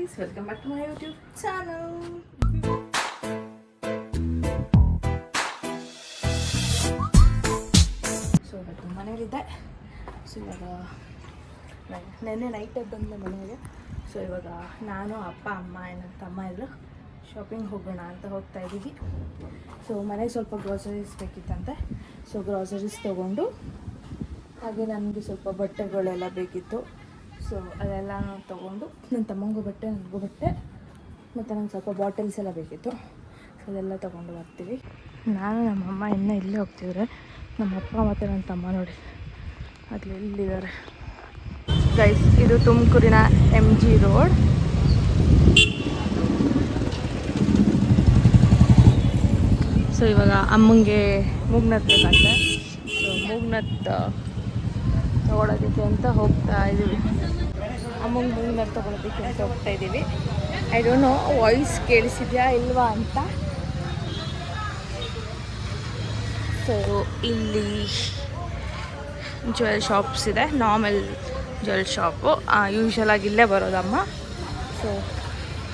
guys, welcome back to my YouTube channel. So ಇವತ್ತು ಮನೇಲಿದ್ದೆ. So ಇವಾಗ ನೆನ್ನೆ ನೈಟೇ ಬಂದೆ ಮನೆಗೆ. ಸೊ ಇವಾಗ ನಾನು ಅಪ್ಪ ಅಮ್ಮ ನನ್ನ ತಮ್ಮ ಎಲ್ಲ ಶಾಪಿಂಗ್ ಹೋಗೋಣ ಅಂತ ಹೋಗ್ತಾ ಇದ್ದೀವಿ. ಸೊ ಮನೆಗೆ ಸ್ವಲ್ಪ ಗ್ರೋಸರೀಸ್ ಬೇಕಿತ್ತಂತೆ. ಸೊ ಗ್ರೋಸರೀಸ್ ತೊಗೊಂಡು ಹಾಗೆ ನನಗೆ ಸ್ವಲ್ಪ ಬಟ್ಟೆಗಳೆಲ್ಲ ಬೇಕಿತ್ತು. ಸೊ ಅದೆಲ್ಲ ತೊಗೊಂಡು ನನ್ನ ತಮ್ಮಂಗೂ ಬಟ್ಟೆ, ನನಗೂ ಬಟ್ಟೆ, ಮತ್ತು ನಂಗೆ ಸ್ವಲ್ಪ ಬಾಟಲ್ಸ್ ಎಲ್ಲ ಬೇಕಿತ್ತು. ಸೊ ಅದೆಲ್ಲ ತೊಗೊಂಡು ಬರ್ತೀವಿ. ನಾನು ನಮ್ಮಮ್ಮ ಇನ್ನೂ ಇಲ್ಲೇ ಹೋಗ್ತಿದ್ರೆ, ನಮ್ಮ ಅಪ್ಪ ಮತ್ತು ನನ್ನ ತಮ್ಮ ನೋಡಿ ಅಲ್ಲಿ ಎಲ್ಲಿದ್ದಾರೆ ಗೈಸ್. ಇದು ತುಮಕೂರಿನ MG ರೋಡ್. ಸೊ ಇವಾಗ ಅಮ್ಮಂಗೆ ಮೂಗ್ನತ್ ಬೇಕಂತೆ. ಸೊ ಮೂಗ್ನತ್ ತೊಗೊಳೋದಕ್ಕೆ ಅಂತ ಹೋಗ್ತಾ ಇದ್ದೀವಿ. ಅಮ್ಮಂಗೆ ಮೂಗ್ನತ್ ತೊಗೊಳೋದಕ್ಕೆ ಅಂತ ಹೋಗ್ತಾ ಇದ್ದೀವಿ. ಐ ಡೋಂಟ್ ನೋ ವಾಯ್ಸ್ ಕೇಳಿಸಿದ್ಯಾ ಇಲ್ವಾ ಅಂತ. ಸೊ ಇಲ್ಲಿ ಜ್ಯುವೆಲ್ ಶಾಪ್ಸ್ ಇದೆ, ನಾರ್ಮಲ್ ಜ್ಯುವೆಲ್ ಶಾಪು. ಯೂಶ್ವಲಾಗಿ ಇಲ್ಲೇ ಬರೋದಮ್ಮ. ಸೊ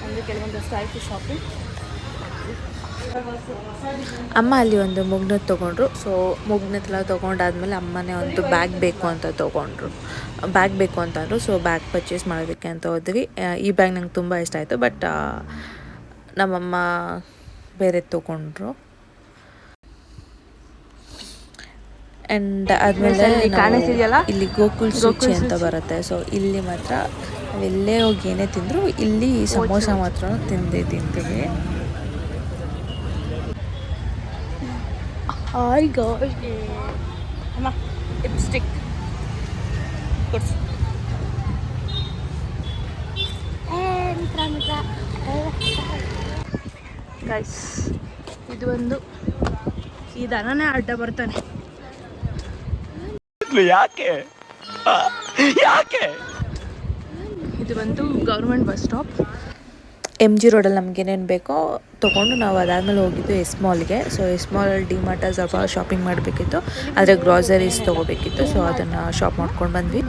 ಅಂದರೆ ಕೆಲವೊಂದಷ್ಟು ಆಯಿತು ಶಾಪಿಂಗ್. ಅಮ್ಮ ಅಲ್ಲಿ ಒಂದು ಮೂಗ್ನತ್ ತೊಗೊಂಡ್ರು. ಸೊ ಮೂಗ್ನತ್ತೆಲ್ಲ ತೊಗೊಂಡಾದ್ಮೇಲೆ ಅಮ್ಮನೇ ಒಂದು ಬ್ಯಾಗ್ ಬೇಕು ಅಂತ ಅಂದರು. ಸೊ ಬ್ಯಾಗ್ ಪರ್ಚೇಸ್ ಮಾಡೋದಕ್ಕೆ ಅಂತ ಹೋದ್ವಿ. ಈ ಬ್ಯಾಗ್ ನಂಗೆ ತುಂಬ ಇಷ್ಟ ಆಯಿತು, ಬಟ್ ನಮ್ಮಮ್ಮ ಬೇರೆ ತೊಗೊಂಡ್ರು. ಆ್ಯಂಡ್ ಆದಮೇಲೆ ಇಲ್ಲಿ ಗೋಕುಲ್ ಸೂಚಿ ಅಂತ ಬರುತ್ತೆ. ಸೊ ಇಲ್ಲಿ ಮಾತ್ರ ನಾವೆಲ್ಲೇ ಹೋಗಿ ಏನೇ ತಿಂದರೂ ಇಲ್ಲಿ ಸಮೋಸ ಮಾತ್ರ ತಿಂತೀವಿ. ಹಾಯ್ ಗಾಯ್ಸ್, ಅಮ್ಮ ಲಿಪ್ಸ್ಟಿಕ್ ಕೊಡ್ಸು. ಗೈಸ್ ಇದು ಒಂದು ಈ ದನನೇ ಅಡ್ಡ ಬರ್ತಾನೆ. ಯಾಕೆ ಇದು ಬಂದು ಗೌರ್ಮೆಂಟ್ ಬಸ್ ಸ್ಟಾಪ್. MG ರೋಡಲ್ಲಿ ನಮಗೇನೇನು ಬೇಕೋ ತೊಗೊಂಡು ನಾವು ಅದಾದಮೇಲೆ ಹೋಗಿದ್ದು ಎಸ್ ಮಾಲ್ಗೆ. ಸೊ ಎಸ್ ಮಾಲಲ್ಲಿ ಡಿಮಾರ್ಟ್ ಸ್ವಲ್ಪ ಶಾಪಿಂಗ್ ಮಾಡಬೇಕಿತ್ತು, ಆದರೆ ಗ್ರಾಸರೀಸ್ ತೊಗೋಬೇಕಿತ್ತು. ಸೊ ಅದನ್ನು ಶಾಪ್ ಮಾಡ್ಕೊಂಡು ಬಂದ್ವಿ.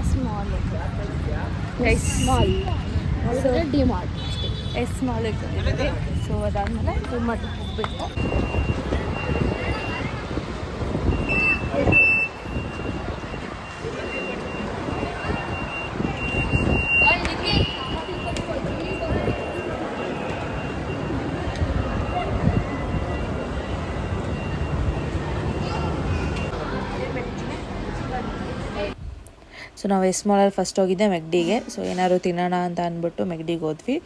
ಎಸ್ ಮಾಲಿಗೆ ಬಂದಿದ್ವಿ. ಸೊ ಅದಾದಮೇಲೆ ಡಿಮಾರ್ಟ್ಗೆ ಹೋಗಬೇಕು. ಸೊ ನಾವು ಎಸ್ ಮಾಲಲ್ಲಿ ಫಸ್ಟ್ ಹೋಗಿದ್ದೆ ಮೆಗ್ಡಿಗೆ. ಸೊ ಏನಾದ್ರು ತಿನ್ನೋಣ ಅಂತ ಅಂದ್ಬಿಟ್ಟು ಮೆಗ್ಡಿಗೆ ಹೋದ್ವಿ.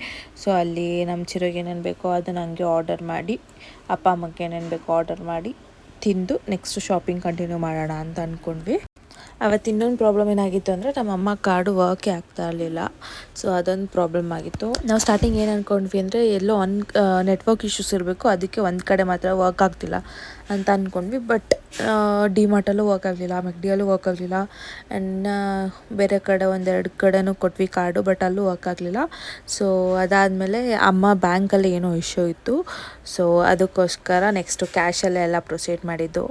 ಸೊ ಅಲ್ಲಿ ನಮ್ಮ ಚಿರೋಗೆ ಏನೇನು ಬೇಕೋ ಅದನ್ನು ಹಂಗೆ ಆರ್ಡರ್ ಮಾಡಿ, ಅಪ್ಪ ಅಮ್ಮಕ್ಕೆ ಏನೇನು ಬೇಕೋ ಆರ್ಡರ್ ಮಾಡಿ ತಿಂದು ನೆಕ್ಸ್ಟ್ ಶಾಪಿಂಗ್ ಕಂಟಿನ್ಯೂ ಮಾಡೋಣ ಅಂತ ಅಂದ್ಕೊಂಡ್ವಿ. ಅವತ್ತು ಇನ್ನೊಂದು ಪ್ರಾಬ್ಲಮ್ ಏನಾಗಿತ್ತು ಅಂದರೆ ನಮ್ಮಮ್ಮ ಕಾರ್ಡು ವರ್ಕೇ ಆಗ್ತಾ ಇರಲಿಲ್ಲ. ಸೊ ಅದೊಂದು ಪ್ರಾಬ್ಲಮ್ ಆಗಿತ್ತು. ನಾವು ಸ್ಟಾರ್ಟಿಂಗ್ ಏನು ಅಂದ್ಕೊಂಡ್ವಿ ಅಂದರೆ ಎಲ್ಲೋ ನೆಟ್ವರ್ಕ್ ಇಶ್ಯೂಸ್ ಇರಬೇಕು, ಅದಕ್ಕೆ ಒಂದು ಕಡೆ ಮಾತ್ರ ವರ್ಕ್ ಆಗ್ತಿಲ್ಲ ಅಂತ ಅಂದ್ಕೊಂಡ್ವಿ. ಬಟ್ ಡಿಮಾರ್ಟಲ್ಲೂ ವರ್ಕ್ ಆಗಲಿಲ್ಲ, ಮೆಗ್ಡಿಯಲ್ಲೂ ವರ್ಕ್ ಆಗಲಿಲ್ಲ. ಆ್ಯಂಡ್ ಬೇರೆ ಕಡೆ ಒಂದೆರಡು ಕಡೆನೂ ಕೊಟ್ವಿ ಕಾರ್ಡು, ಬಟ್ ಅಲ್ಲೂ ವರ್ಕ್ ಆಗಲಿಲ್ಲ. ಸೊ ಅದಾದಮೇಲೆ ಅಮ್ಮ ಬ್ಯಾಂಕಲ್ಲಿ ಏನೋ ಇಶ್ಯೂ ಇತ್ತು. ಸೊ ಅದಕ್ಕೋಸ್ಕರ ನೆಕ್ಸ್ಟು ಕ್ಯಾಶಲ್ಲೇ ಎಲ್ಲ ಪ್ರೊಸೀಡ್ ಮಾಡಿದ್ದು.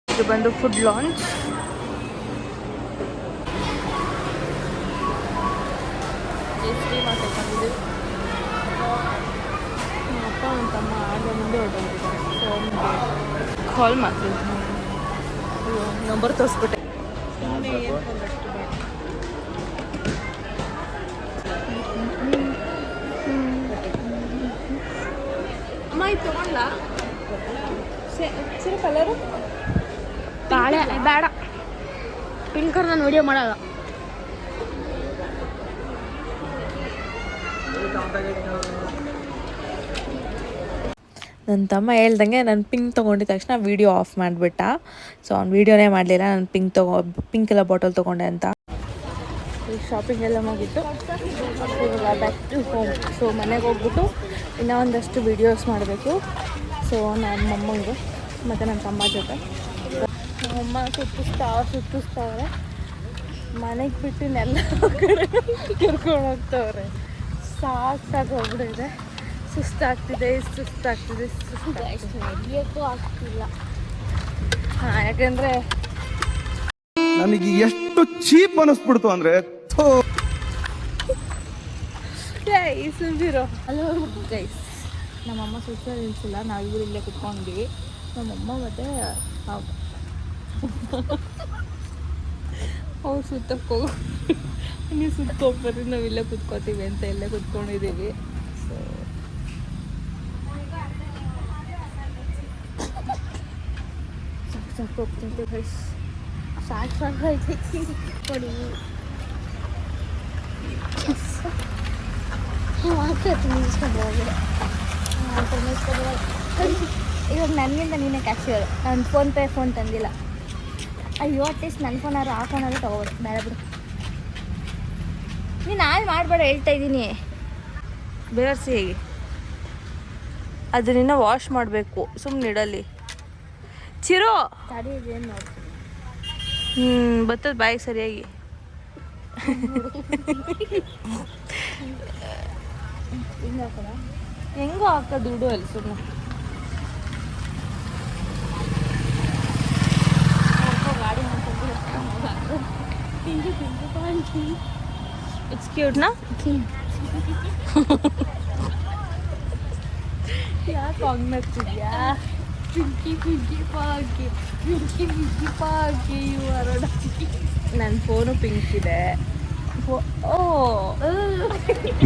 ಇದು ಬಂದು ಫುಡ್ ಲಾಂಚ್. ಅಪ್ಪ ನನ್ನ ತಮ್ಮ ಆಗ ಮುಂದೆ ಹೊರಟೋಗಿದ್ದಾರೆ. ಕಾಲ್ ಮಾಡ್ತೀವಿ, ನಂಬರ್ ತೋರಿಸ್ಬಿಟ್ಟೆ. ಅಮ್ಮ ಇದು ತೊಗೊಂಡ್ಲಾ ಸರಿ ಕಲರು? ಬಾಳೆ ಬೇಡ, ಪಿಂಕರ್ ನಾನು ವಿಡಿಯೋ ಮಾಡಲ್ಲ. ನನ್ನ ತಮ್ಮ ಹೇಳ್ದಂಗೆ ನಾನು ಪಿಂಕ್ ತೊಗೊಂಡಿದ ತಕ್ಷಣ ವೀಡಿಯೋ ಆಫ್ ಮಾಡಿಬಿಟ್ಟ. ಸೊ ಅವ್ನು ವೀಡಿಯೋನೇ ಮಾಡಲಿಲ್ಲ, ನಾನು ಪಿಂಕ್ ಎಲ್ಲ ಬಾಟಲ್ ತೊಗೊಂಡೆ ಅಂತ. ಶಾಪಿಂಗ್ ಎಲ್ಲ ಮುಗಿತ್ತು. Back to home. ಸೊ ಮನೆಗೆ ಹೋಗ್ಬಿಟ್ಟು ಇನ್ನೂ ಒಂದಷ್ಟು ವೀಡಿಯೋಸ್ ಮಾಡಬೇಕು. ಸೊ ನನ್ನ ಮಮ್ಮಂಗೆ ಮತ್ತು ನನ್ನ ತಮ್ಮ ಜೊತೆ ನಮ್ಮಮ್ಮ ಸುತ್ತಿಸ್ತಾವ್ರೆ. ಮನೆಗೆ ಬಿಟ್ಟು ನೆಲ್ಲ ಕಡೆ ಕರ್ಕೊಂಡು ಹೋಗ್ತವ್ರೆ. ಸಾಕು ಹೋಗ್ಬಿಟ್ಟಿದೆ. ಸುಸ್ತಾಗ್ತಿದೆ ನಡೆಯಕ್ಕೂ ಆಗ್ತಿಲ್ಲ. ಹಾಂ, ಯಾಕೆಂದರೆ ನನಗೆ ಎಷ್ಟು ಚೀಪ್ ಅನಿಸ್ಬಿಡ್ತು ಅಂದ್ರೆ ಸುಮ್ಮಿರೋ. ಹಲೋ ಗೈಸ್, ನಮ್ಮಮ್ಮ ಸುತ್ತ ನಿಲ್ಸಿಲ್ಲ, ನಾವಿಬ್ಬರು ಇಲ್ಲೇ ಕುತ್ಕೊಂಡಿದ್ದೀವಿ. ನಮ್ಮಮ್ಮ ಮತ್ತು ಅವ್ರು ಸುತ್ತಕ್ಕೆ ಹೋಗು, ನೀವು ಸುತ್ತಕೊಂಡ್ಬರ್ರಿ, ನಾವು ಇಲ್ಲೇ ಕುತ್ಕೋತೀವಿ ಅಂತ ಇಲ್ಲೇ ಕುತ್ಕೊಂಡಿದ್ದೀವಿ. ಸೊ ಸಾಕು ಹೋಗ್ತಿದ್ದೆ ಗೈಸ್. ಸಾಕು ಐತೈತಿ ಕೊಡಿ. ಆಗ್ತೈತಿ ನಿಲ್ಸ್ಕೊಂಡು ಹೋಗಿ. ಇವಾಗ ನನಗಿಂತ ನೀನೇ ಕ್ಯಾಶಿಯರ್. ನಾನು ಫೋನ್ ತಂದಿಲ್ಲ. ಅಯ್ಯೋ, ಅಟ್ಲೀಸ್ಟ್ ನನ್ನ ಫೋನಾದ್ರು ಆ ಫೋನಾದ್ರು ತೊಗೋಬೋದು. ಬೇಡ ಬಿಡು, ನೀನು ಹಾಳು ಮಾಡಬೇಡ ಹೇಳ್ತಾ ಇದ್ದೀನಿ. ಬೇರ್ಸಿ ಹೇಗೆ ಅದನ್ನ ವಾಶ್ ಮಾಡಬೇಕು, ಸುಮ್ಮನೆ ಇಡಲಿ. ಚಿರೋ ತಡಿ, ಇದೇನು ನೋಡ್ತೀನಿ. ಬರ್ತದ ಬಾಯಿಗೆ ಸರಿಯಾಗಿ. ಹಿಂಗೆ ಹಾಕೋದ? ಹೆಂಗೋ ಹಾಕೋದು ದುಡ್ಡು ಅಲ್ಲಿ ಸುಮ್ಮನೆ. ಗಾಡಿ ಮಾಡ್ಕೊಂಡು ಇಟ್ಸ್ ಕ್ಯೂಟ್ನಾ? ಯಾಕೆ ಹಂಗೆ ನಗ್ತಿದ್ಯಾ? ಪಿಂಕಿ ಪಾಕಿ ಯು ಆರ್ ನನ್ನ ಫೋನು ಪಿಂಕ್ ಇದೆ. ಓ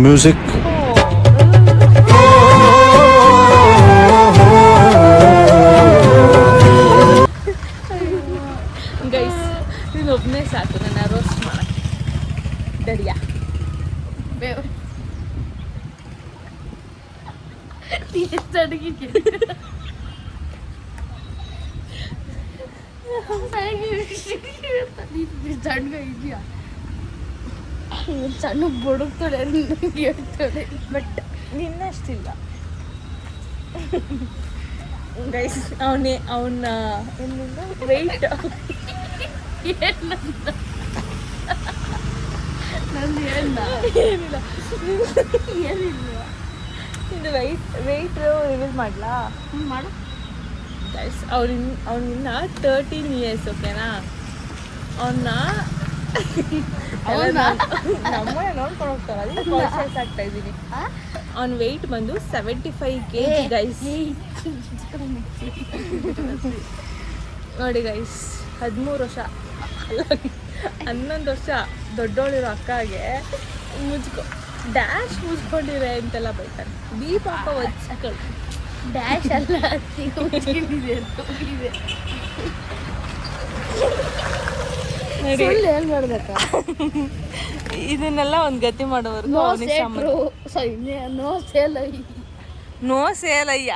ಮ್ಯೂಸಿಕ್ ಗೈಸ್, ನೀನು ಒಬ್ಬನೇ ಸಾಕು ನನ್ನ ರೋಸ್ಟ್ ಮಾಡಕ್ಕೆ. ದರಿಯಾ ಎಷ್ಟು ಅಡುಗೆ ಸಣ್ಣ ಇದೆಯಾ? ಸಣ್ಣ ಬುಡುಕ್ತಾಳೆ ಹೇಳ್ತಾಳೆ, ಬಟ್ ನಿನ್ನಷ್ಟಿಲ್ಲ ಗೈಸ್. ಅವನ ವೆಯ್ಟ್ ನಂದು ಏನ ಏನಿಲ್ಲ, ಇದು ವೆಯ್ಟ್ ರಿವೀಲ್ ಮಾಡಲಾ? ಮಾಡು. ಗೈಸ್, ಅವನಿನ್ನ 13 years, ಓಕೆನಾ? ಅವನ್ನ ನಮ್ಮನೆ ನೋಡ್ಕೊಂಡು ಹೋಗ್ತಾರೆ, ಅದಕ್ಕೆ ಕಾನ್ಶಿಯಸ್ ಆಗ್ತಾ ಇದ್ದೀನಿ. ಅವ್ನ ವೆಯ್ಟ್ ಬಂದು 75 kg ಗೈಸ್. ನೋಡಿ ಗೈಸ್, 13 ವರ್ಷ ಅಲ್ಲ 11 ವರ್ಷ ದೊಡ್ಡೋಳಿರೋ ಅಕ್ಕಗೆ ಡ್ಯಾಶ್ ಮುಚ್ಕೊಂಡಿರೆ ಅಂತೆಲ್ಲ ಬೈತಾರೆ. ದೀಪಾಪ ವಚ್ಕೊಂಡು ಡ್ಯಾಶ್ ಅಲ್ಲ, ಇದೆ ಏನು ಮಾಡ್ಬೇಕ? ಇದನ್ನೆಲ್ಲ ಒಂದು ಗತಿ ಮಾಡೋವರೆಗೂ ನೋ ಸೇಲ್. ನೋ ಸೇಲ್ ಅಯ್ಯ,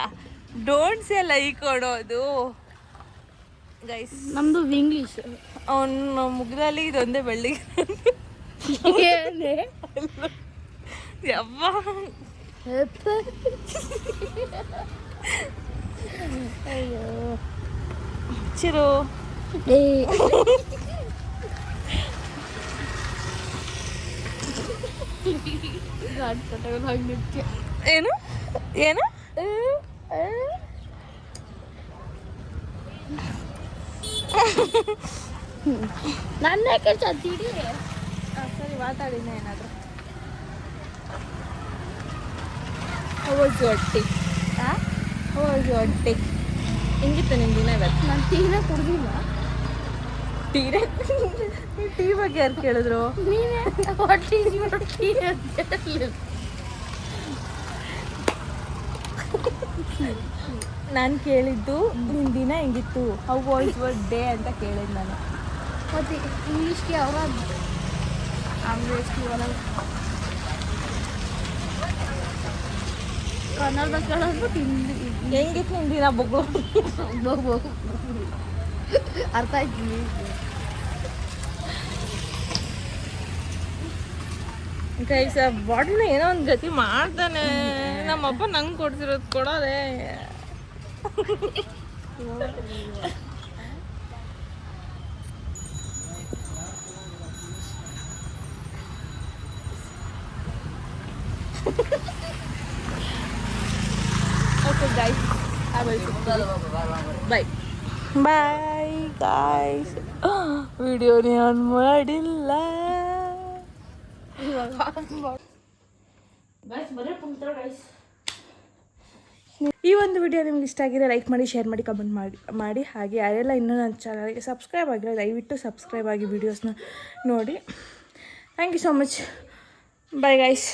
ಡೋಂಟ್ ಸೇಲ್ ಐ ಕೊಡೋದು ಗೈಸ್. ನಮ್ದು ಇಂಗ್ಲೀಷ್. ಅವನ ಮುಗ್ದಲ್ಲಿ ಇದೊಂದೇ ಬೆಳ್ಳಿಗೆ ಏನೇ ಯವ್ವ. ಅಯ್ಯೋ ಚಿರು ಗಾಡಿ ಕಟ್ಟಾಗ ಹಂಗೆ ಏನು ಏನು ನನ್ನ ಯಾಕೆ ಚಂದಿಡಿ? ಸರಿ, ಮಾತಾಡಿನ ಏನಾದರೂ. ಹೋಗಿ ಹೊಟ್ಟಿ ಹೋಗಿ ಹೊಟ್ಟಿ ಹೆಂಗಿತ್ತು ನಿಮ್ಮ ದಿನ ಇವತ್ತು? ನಾನು ಟೀನೇ ಕುಡ್ದಿಲ್ಲ. ಟೀ ಬಗ್ಗೆ ಯಾರು ಕೇಳಿದ್ರು? ನೀನೇ ಹೊಟ್ಟಿ ಟೀ ಅಂತ ಹೇಳಿ. ನಾನು ಕೇಳಿದ್ದು ನಿನ್ನ ದಿನ ಹೆಂಗಿತ್ತು, ಹೌ ವಾಸ್ ಯುವರ್ ಡೇ ಅಂತ ಕೇಳಿದ್ದು ನಾನು. ಮತ್ತು ಇಂಗ್ಲೀಷ್ಗೆ ಅವರ ಆಂಗ್ಲೇಜ್ಗೆ ಅವರ ಕನ್ನಡ ಕೇಳೋದು ಹಿಂದಿ. ಹೆಂಗಿತ್ತು ನಿನ್ನ ದಿನ ಬೊಗ್ಳು? ಅರ್ಥ ಆಯ್ತು. ಗೈಸ್, ಬಾಡಿನ ಏನೋ ಒಂದು ಗತಿ ಮಾಡ್ತಾನೆ. ನಮ್ಮಪ್ಪ ನಂಗೆ ಕೊಡ್ತಿರೋದು ಕೊಡೋದೆ. ಬಾಯ್ ಬಾಯ್ ಗಾಯ್ಸ್. ವಿಡಿಯೋನೇ ಆನ್ ಮಾಡಿಲ್ಲ. ಈ ಒಂದು ವಿಡಿಯೋ ನಿಮ್ಗೆ ಇಷ್ಟ ಆಗಿದೆ ಲೈಕ್ ಮಾಡಿ, ಶೇರ್ ಮಾಡಿ, ಕಮೆಂಟ್ ಮಾಡಿ. ಹಾಗೆ ಯಾರೆಲ್ಲ ಇನ್ನೂ ನನ್ನ ಚಾನಲ್ಗೆ ಸಬ್ಸ್ಕ್ರೈಬ್ ಆಗಿಲ್ಲ ದಯವಿಟ್ಟು ಸಬ್ಸ್ಕ್ರೈಬ್ ಆಗಿ ವೀಡಿಯೋಸ್ನ ನೋಡಿ. Thank you so much. Bye guys.